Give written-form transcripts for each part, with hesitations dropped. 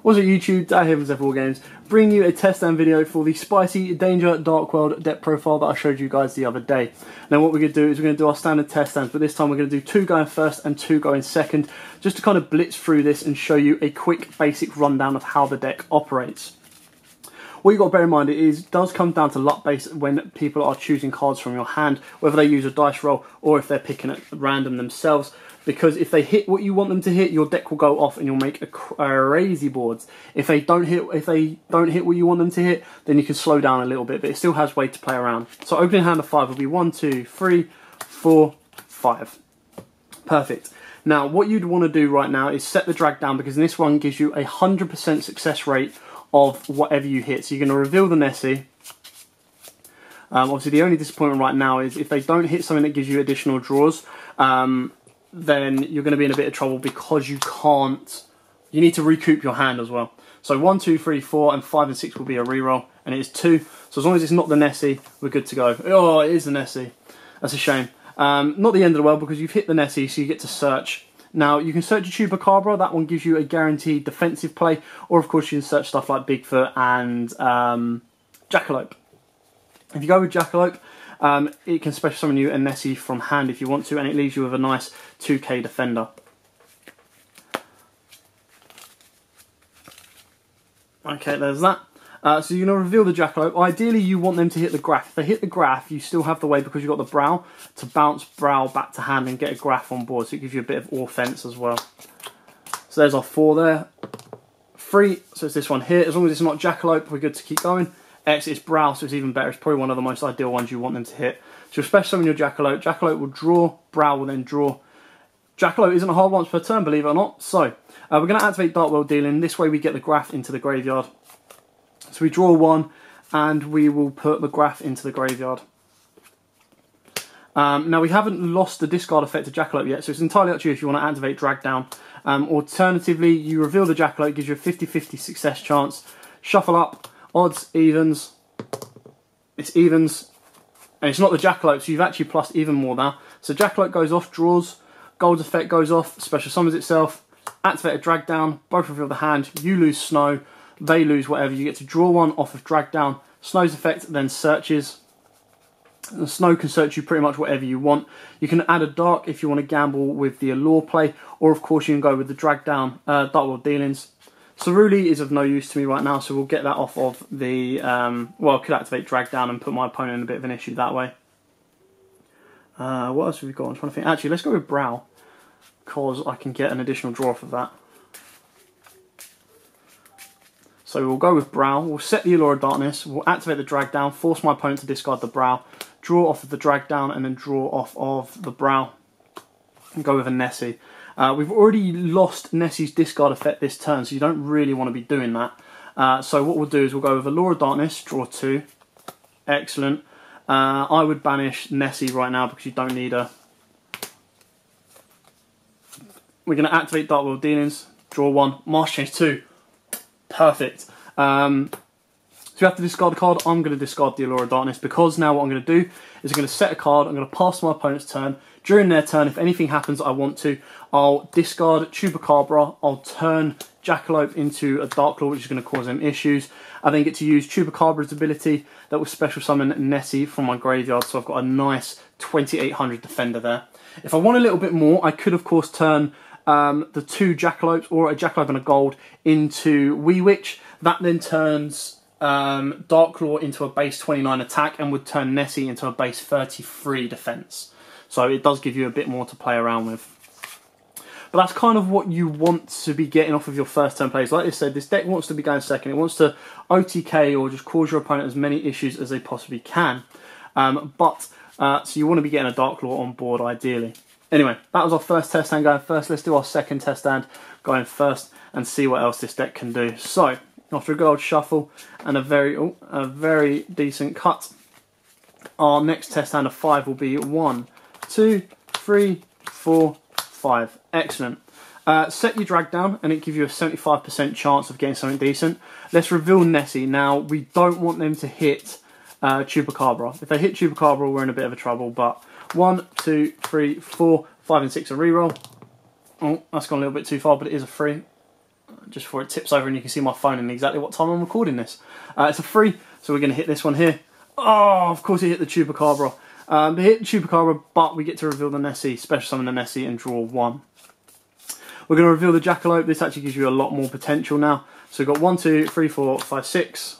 What's up YouTube, Dad here from Zephyr Wargames, bringing you a test stand video for the Spicy Danger Dark World deck profile that I showed you guys the other day. Now what we're going to do is we're going to do our standard test stands, but this time we're going to do 2 going first and 2 going second, just to kind of blitz through this and show you a quick basic rundown of how the deck operates. What you've got to bear in mind, it does come down to luck based when people are choosing cards from your hand, whether they use a dice roll or if they're picking at random themselves. Because if they hit what you want them to hit, your deck will go off and you'll make a crazy boards. If they don't hit what you want them to hit, then you can slow down a little bit, but it still has way to play around. So opening hand of 5 will be 1, 2, 3, 4, 5. Perfect. Now what you'd want to do right now is set the drag down, because this one gives you a 100% success rate of whatever you hit. So you're going to reveal the Nessie. Obviously the only disappointment right now is if they don't hit something that gives you additional draws, then you're going to be in a bit of trouble, because you need to recoup your hand as well. So 1, 2, 3, 4 and 5 and 6 will be a reroll, and it is 2. So as long as it's not the Nessie, we're good to go. Oh, it is the Nessie. That's a shame. Not the end of the world, because you've hit the Nessie, so you get to search. Now you can search a Chupacabra, that one gives you a guaranteed defensive play, or of course you can search stuff like Bigfoot and Jackalope. If you go with Jackalope, it can special summon you a Nessie from hand if you want to, and it leaves you with a nice 2k defender. Okay, there's that. So you're going to reveal the Jackalope. Ideally you want them to hit the graph. If they hit the graph, you still have the way, because you've got the brow, to bounce brow back to hand and get a graph on board, so it gives you a bit of offense as well. So there's our 4 there. 3, so it's this one here. As long as it's not Jackalope, we're good to keep going. X is brow, so it's even better. It's probably one of the most ideal ones you want them to hit. So you'll special summon your Jackalope. Jackalope will draw, brow will then draw. Jackalope isn't a hard once per turn, believe it or not. So we're going to activate Dark World Dealing. This way we get the graph into the graveyard. So we draw 1 and we will put the graph into the graveyard. Now we haven't lost the discard effect of Jackalope yet, so it's entirely up to you if you want to activate Drag Down. Alternatively, you reveal the Jackalope, gives you a 50-50 success chance. Shuffle up. Odds, evens, it's evens, and it's not the Jackalope, so you've actually plussed even more now. So Jackalope goes off, draws, Gold's effect goes off, special summons itself, activate a Drag Down, both reveal the hand, you lose Snow, they lose whatever, you get to draw 1 off of Drag Down. Snow's effect then searches, and Snow can search you pretty much whatever you want. You can add a Dark if you want to gamble with the Allure play, or of course you can go with the Drag Down, Dark World Dealings. Cerulli is of no use to me right now, so we'll get that off of the, well, I could activate Drag Down and put my opponent in a bit of an issue that way. What else have we got? I'm trying to think. Actually, let's go with Brow, because I can get an additional draw off of that. So we'll go with Brow, we'll set the Allure of Darkness, we'll activate the Drag Down, force my opponent to discard the Brow, draw off of the Drag Down, and then draw off of the Brow, and go with a Nessie. We've already lost Nessie's discard effect this turn, so you don't really want to be doing that. So what we'll do is we'll go with Allure of Darkness, draw 2. Excellent. I would banish Nessie right now because you don't need her. We're going to activate Dark World Dealings, draw 1, Marsh Change 2. Perfect. So you have to discard a card. I'm going to discard the Allure of Darkness, because now what I'm going to do is I'm going to set a card, I'm going to pass my opponent's turn. During their turn, if anything happens I want to, I'll discard Chupacabra, I'll turn Jackalope into a Dark Claw, which is going to cause them issues. I then get to use Chupacabra's ability that will special summon Nessie from my graveyard, so I've got a nice 2800 defender there. If I want a little bit more, I could of course turn the 2 Jackalopes, or a Jackalope and a gold, into Witch. That then turns Dark Claw into a base 29 attack and would turn Nessie into a base 33 defense. So it does give you a bit more to play around with. But that's kind of what you want to be getting off of your first turn plays. Like I said, this deck wants to be going second. It wants to OTK or just cause your opponent as many issues as they possibly can. So you want to be getting a Dark Claw on board ideally. Anyway, that was our first test stand going first. Let's do our second test stand going first and see what else this deck can do. So, after a good old shuffle and a very decent cut, our next test stand of 5 will be 1, 2, 3, 4, 5. Excellent. Set your Drag Down and it gives you a 75% chance of getting something decent. Let's reveal Nessie. Now, we don't want them to hit Chupacabra. If they hit Chupacabra, we're in a bit of a trouble, but 1, 2, 3, 4, 5 and 6 are reroll. Oh, that's gone a little bit too far, but it is a 3. just before it tips over and you can see my phone and exactly what time I'm recording this. It's a 3, so we're going to hit this one here. Oh, of course it hit the Chupacabra. We hit the Chupacabra, but we get to reveal the Nessie, special summon the Nessie and draw 1. We're going to reveal the Jackalope. This actually gives you a lot more potential now. So we've got 1, 2, 3, 4, 5, 6,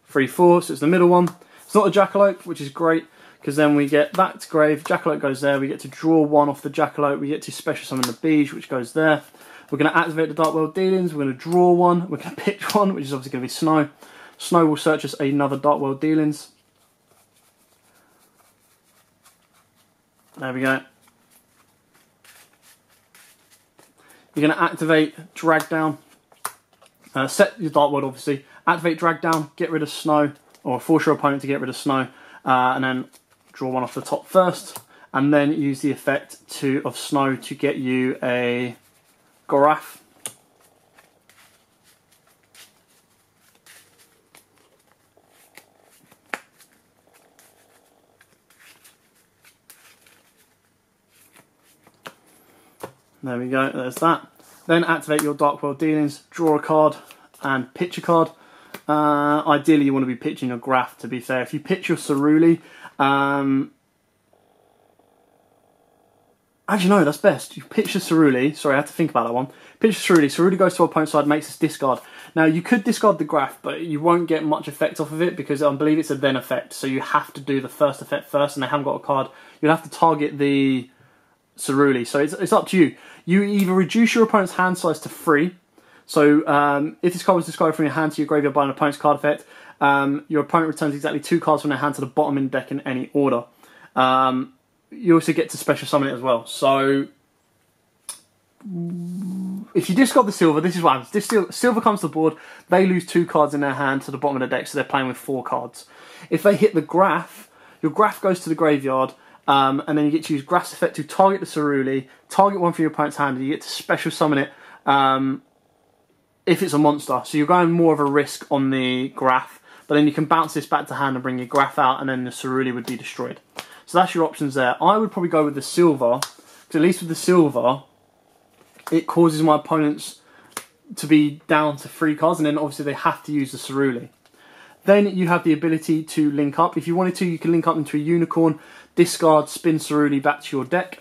3, 4, so it's the middle one. It's not a Jackalope, which is great, because then we get that to grave, Jackalope goes there, we get to draw 1 off the Jackalope, we get to special summon the Beige, which goes there. We're going to activate the Dark World Dealings, we're going to draw 1, we're going to pitch 1, which is obviously going to be Snow. Snow will search us another Dark World Dealings. There we go. You're going to activate Drag Down, set your Dark World obviously, activate Drag Down, get rid of Snow, or force your opponent to get rid of Snow, and then draw 1 off the top first, and then use the effect of Snow to get you a Giraffe. There we go, there's that. Then activate your Dark World Dealings, draw a card, and pitch a card. Ideally you want to be pitching your Graph, to be fair. If you pitch your Cerulli, actually no, that's best. You pitch your Cerulli, sorry I had to think about that one. Pitch your Cerulli, Cerulli goes to our opponent's side, makes us discard. Now you could discard the Graph, but you won't get much effect off of it because I believe it's a then effect. So you have to do the first effect first and they haven't got a card. You'll have to target the Cerulli, so it's up to you. You either reduce your opponent's hand size to 3, so if this card was discarded from your hand to your graveyard by an opponent's card effect, your opponent returns exactly 2 cards from their hand to the bottom in the deck in any order. You also get to special summon it as well. So if you discard the silver, this is what happens. This silver comes to the board, they lose 2 cards in their hand to the bottom of the deck, so they're playing with 4 cards. If they hit the Graph, your Graph goes to the graveyard, and then you get to use Graph's effect to target the Cerulli, target one from your opponent's hand, and you get to special summon it if it's a monster. So you're going more of a risk on the Graph, but then you can bounce this back to hand and bring your Graph out, and then the Cerulli would be destroyed. So that's your options there. I would probably go with the silver, because at least with the silver, it causes my opponents to be down to 3 cards, and then obviously they have to use the Cerulli. Then you have the ability to link up. If you wanted to, you can link up into a Unicorn, discard, spin Cerulli back to your deck.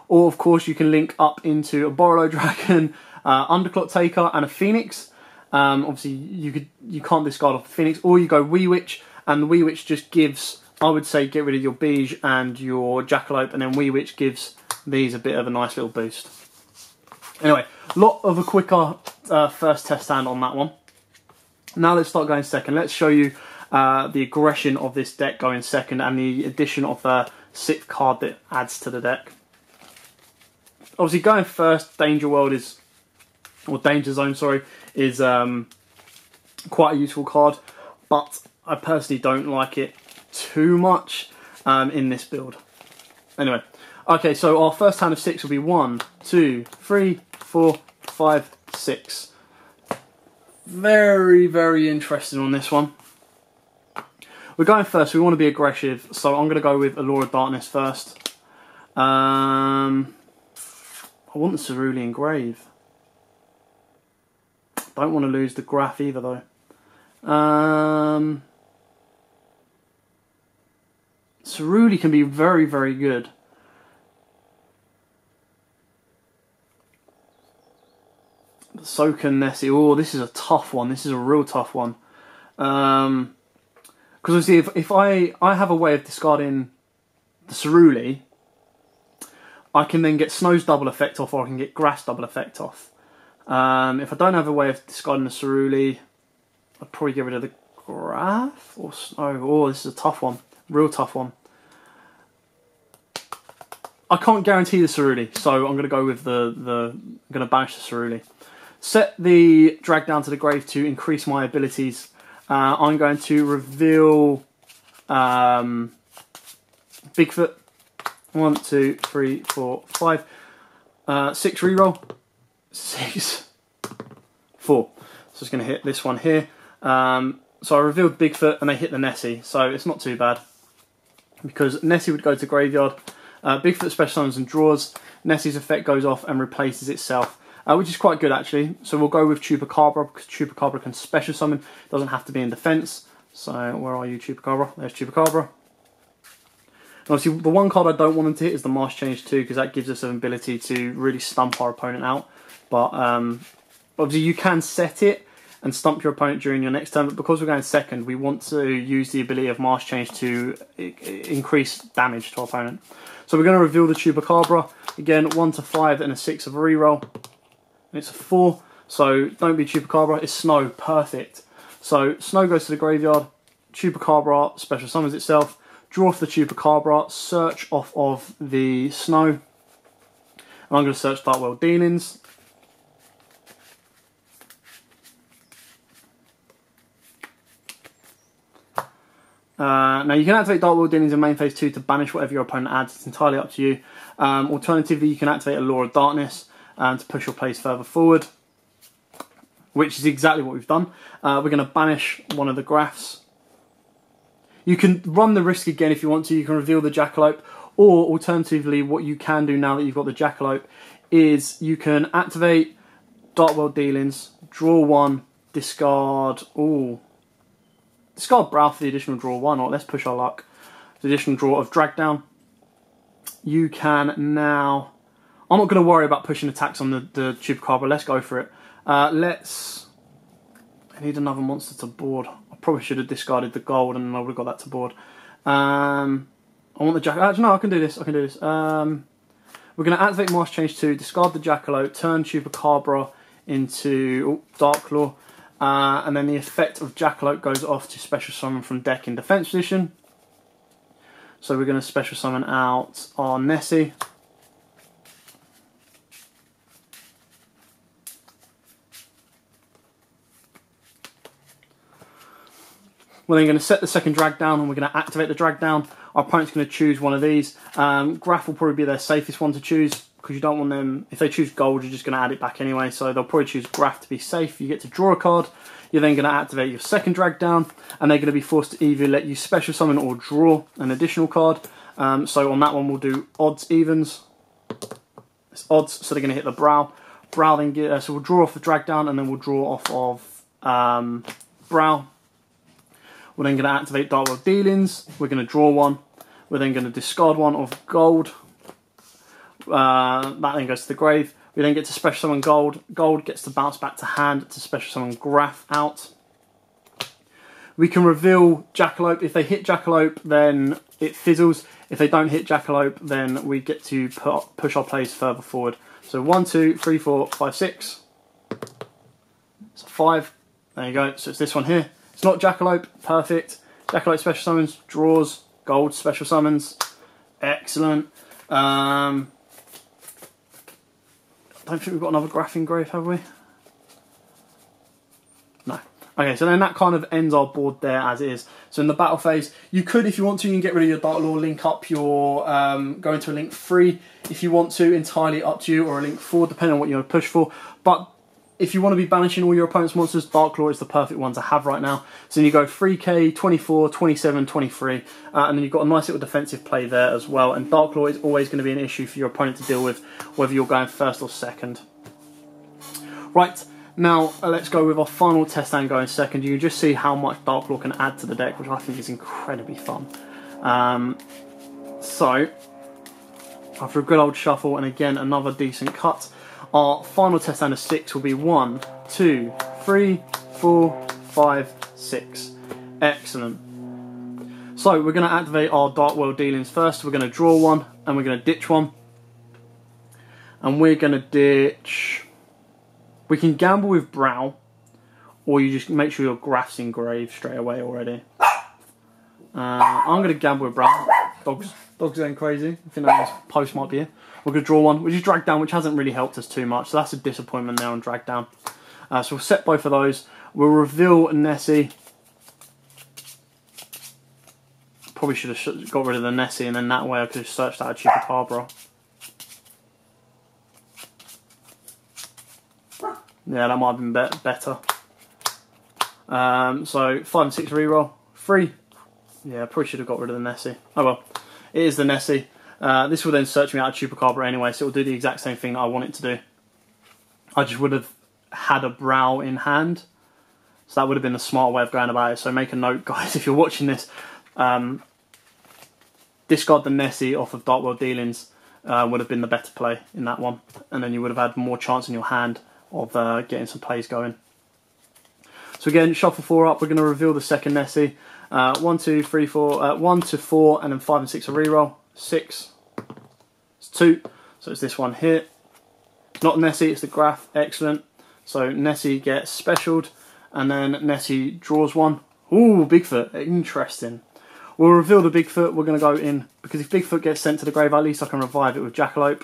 Or of course you can link up into a Borrelo Dragon, Underclock Taker and a Phoenix. Obviously you can't discard off the Phoenix, or you go Wee Witch, and the Wee Witch just gives, I would say get rid of your Beige and your Jackalope, and then Wee Witch gives these a bit of a nice little boost. Anyway, lot of a quicker first test hand on that one. Now let's start going second. Let's show you the aggression of this deck going second and the addition of the 6th card that adds to the deck. Obviously going first, Danger World is, or Danger Zone, sorry, is quite a useful card, but I personally don't like it too much in this build. Anyway, okay, so our first hand of 6 will be 1, 2, 3, 4, 5, 6. Very, very interested on this one. We're going first, we want to be aggressive, so I'm going to go with Allure of Darkness first. I want the Cerulli engrave. Don't want to lose the Graph either though. Cerulli can be very, very good. So can Nessie. Oh, this is a tough one. This is a real tough one. Because obviously if I have a way of discarding the Cerulli, I can then get Snow's double effect off, or I can get Graph's double effect off. If I don't have a way of discarding the Cerulli, I'd probably get rid of the Graph or Snow. Oh, this is a tough one. Real tough one. I can't guarantee the Cerulli, so I'm going to go with I'm going to banish the Cerulli. Set the Drag Down to the grave to increase my abilities. I'm going to reveal Bigfoot. 1, 2, 3, 4, 5. 6 reroll. 6, 4. So it's going to hit this one here. So I revealed Bigfoot and they hit the Nessie, so it's not too bad. Because Nessie would go to graveyard. Bigfoot special summons and draws. Nessie's effect goes off and replaces itself. which is quite good actually. So we'll go with Chupacabra, because Chupacabra can special summon, doesn't have to be in defense. So where are you, Chupacabra? There's Chupacabra. And obviously the one card I don't want him to hit is the Mask Change 2, because that gives us an ability to really stump our opponent out. But obviously you can set it and stump your opponent during your next turn, but because we're going second, we want to use the ability of Mask Change to increase damage to our opponent. So we're going to reveal the Chupacabra. Again, 1 to 5 and a 6 of a reroll. It's a 4, so don't be Chupacabra, it's Snow, perfect. So Snow goes to the graveyard, Chupacabra special summons itself, draw off the Chupacabra, search off of the Snow, and I'm going to search Dark World Dealings. Now you can activate Dark World Dealings in main phase 2 to banish whatever your opponent adds, it's entirely up to you. Alternatively, you can activate Allure of Darkness to push your plays further forward, which is exactly what we've done. We're going to banish one of the graphs. You can run the risk again if you want to, you can reveal the Jackalope, or alternatively what you can do now that you've got the Jackalope is you can activate Dark World Dealings, draw 1, discard, discard Brow for the additional draw 1, or let's push our luck. The additional draw of Drag Down. You can now... I'm not going to worry about pushing attacks on the Chupacabra, let's go for it. I need another monster to board. I probably should have discarded the gold and I would have got that to board. I want the Jackalope. Actually, no, I can do this. We're going to activate Mask Change 2, discard the Jackalope, turn Chupacabra into Darklaw. And then the effect of Jackalope goes off to special summon from deck in defense position. So we're going to special summon out our Nessie. We're then going to set the second drag down and we're going to activate the drag down. Our opponent's going to choose one of these. Graph will probably be their safest one to choose, because you don't want them, if they choose gold, you're just going to add it back anyway. So they'll probably choose Graph to be safe. You get to draw a card. You're then going to activate your second drag down, and they're going to be forced to either let you special summon or draw an additional card. So on that one, we'll do odds, evens. It's odds, so they're going to hit the Brow. Brow then so we'll draw off the drag down, and then we'll draw off of Brow. We're then going to activate Dark World Dealings. We're going to draw 1. We're then going to discard 1 of gold. That then goes to the grave. We then get to special summon gold. Gold gets to bounce back to hand to special summon Graph out. We can reveal Jackalope. If they hit Jackalope, then it fizzles. If they don't hit Jackalope, then we get to push our plays further forward. So 1, 2, 3, 4, 5, 6. So 5. There you go. So it's this one here. It's not Jackalope. Perfect. Jackalope special summons, draws, gold special summons. Excellent. I don't think we've got another Graph in grave, have we? No. Okay, so then that kind of ends our board there as is. So in the battle phase, you could, if you want to, you can get rid of your Darklaw, link up your, go into a link 3 if you want to, entirely up to you, or a link 4, depending on what you want to push for. But if you want to be banishing all your opponent's monsters, Darklaw is the perfect one to have right now. So then you go 3k, 24, 27, 23, and then you've got a nice little defensive play there as well. And Darklaw is always going to be an issue for your opponent to deal with, whether you're going first or second. Right, now let's go with our final test and go in second. You can just see how much Darklaw can add to the deck, which I think is incredibly fun. So, after a good old shuffle, and again another decent cut, our final test and a 6 will be 1, 2, 3, 4, 5, 6. Excellent. So we're going to activate our Dark World Dealings first. We're going to draw 1 and we're going to ditch 1. And we're going to ditch... We can gamble with Brow, or you just make sure your Graph's in grave straight away already. I'm going to gamble with Brow. Dog's going crazy. I think that post might be here. We're going to draw 1, which is drag down, which hasn't really helped us too much. So that's a disappointment there on drag down. So we'll set both of those. We'll reveal Nessie. Probably should have got rid of the Nessie, and then that way I could have searched out a Chupacabra. Yeah, that might have been better. So 5 and 6 reroll. 3. Yeah, probably should have got rid of the Nessie. Oh well, it is the Nessie. This will then search me out a Chupacabra anyway, so it will do the exact same thing that I want it to do. I just would have had a brow in hand. So that would have been the smart way of going about it. So make a note, guys, if you're watching this, discard the Nessie off of Dark World Dealings would have been the better play in that one. And then you would have had more chance in your hand of getting some plays going. So again, shuffle 4 up. We're going to reveal the second Nessie. 1, 2, 3, 4. 1 to 4, and then 5 and 6 a reroll. 6. It's 2. So it's this one here. It's not Nessie, it's the Graph. Excellent. So Nessie gets specialed, and then Nessie draws 1. Ooh, Bigfoot. Interesting. We'll reveal the Bigfoot. We're going to go in, because if Bigfoot gets sent to the grave, at least I can revive it with Jackalope.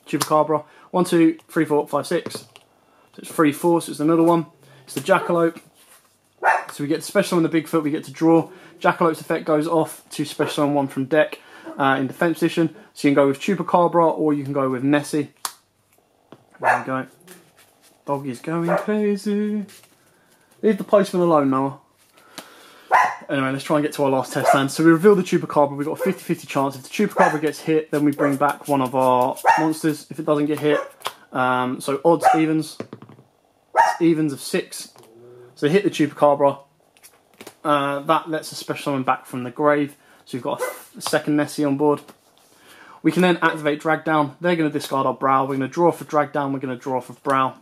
Chupacabra. 1, 2, 3, 4, 5, 6. So it's 3, 4, so it's the middle one. It's the Jackalope. So we get to special on the Bigfoot, we get to draw. Jackalope's effect goes off to special on 1 from deck in defense position. So you can go with Chupacabra or you can go with Nessie. There we go. Dog is going crazy. Leave the postman alone, Noah. Anyway, let's try and get to our last test hand. So we reveal the Chupacabra. We've got a 50-50 chance. If the Chupacabra gets hit, then we bring back one of our monsters. If it doesn't get hit, so odds, evens. Evens of 6. So hit the Chupacabra. That lets us special summon back from the grave. So we've got a second Nessie on board. We can then activate Drag Down. They're going to discard our Brow. We're going to draw for Drag Down. We're going to draw for Brow.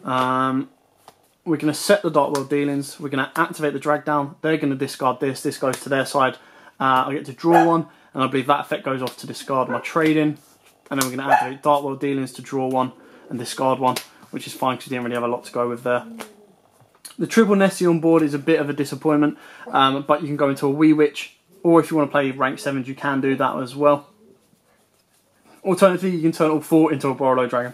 We're going to set the Dark World Dealings. We're going to activate the Drag Down. They're going to discard this. This goes to their side. I get to draw 1. And I believe that effect goes off to discard my trade-in. And then we're going to activate Dark World Dealings to draw 1 and discard 1. Which is fine because we didn't really have a lot to go with there. The triple Nessie on board is a bit of a disappointment, but you can go into a Wee Witch, or if you want to play rank 7s, you can do that as well. Alternatively, you can turn all 4 into a Borrowlow Dragon.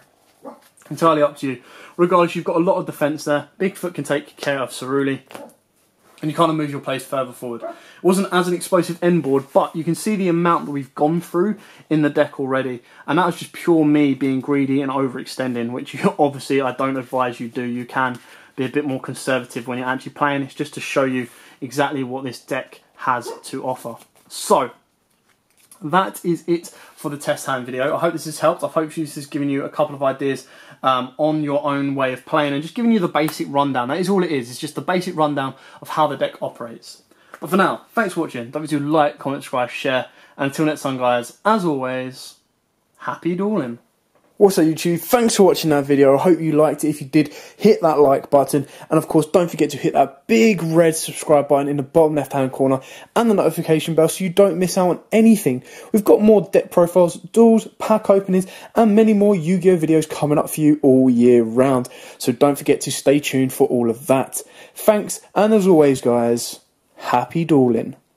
Entirely up to you. Regardless, you've got a lot of defence there. Bigfoot can take care of Ceruli, and you kind of move your plays further forward. It wasn't as an explosive end board, but you can see the amount that we've gone through in the deck already. And that was just pure me being greedy and overextending, which obviously I don't advise you do. You can be a bit more conservative when you're actually playing. It's just to show you exactly what this deck has to offer. So, that is it for the test hand video. I hope this has helped. I hope this has given you a couple of ideas on your own way of playing and just giving you the basic rundown. That is all it is. It's just the basic rundown of how the deck operates. But for now, thanks for watching. Don't forget to like, comment, subscribe, share. And until next time, guys, as always, happy dueling. Also, YouTube, thanks for watching that video. I hope you liked it. If you did, hit that like button. And of course, don't forget to hit that big red subscribe button in the bottom left-hand corner and the notification bell so you don't miss out on anything. We've got more deck profiles, duels, pack openings, and many more Yu-Gi-Oh videos coming up for you all year round. So don't forget to stay tuned for all of that. Thanks, and as always, guys, happy dueling.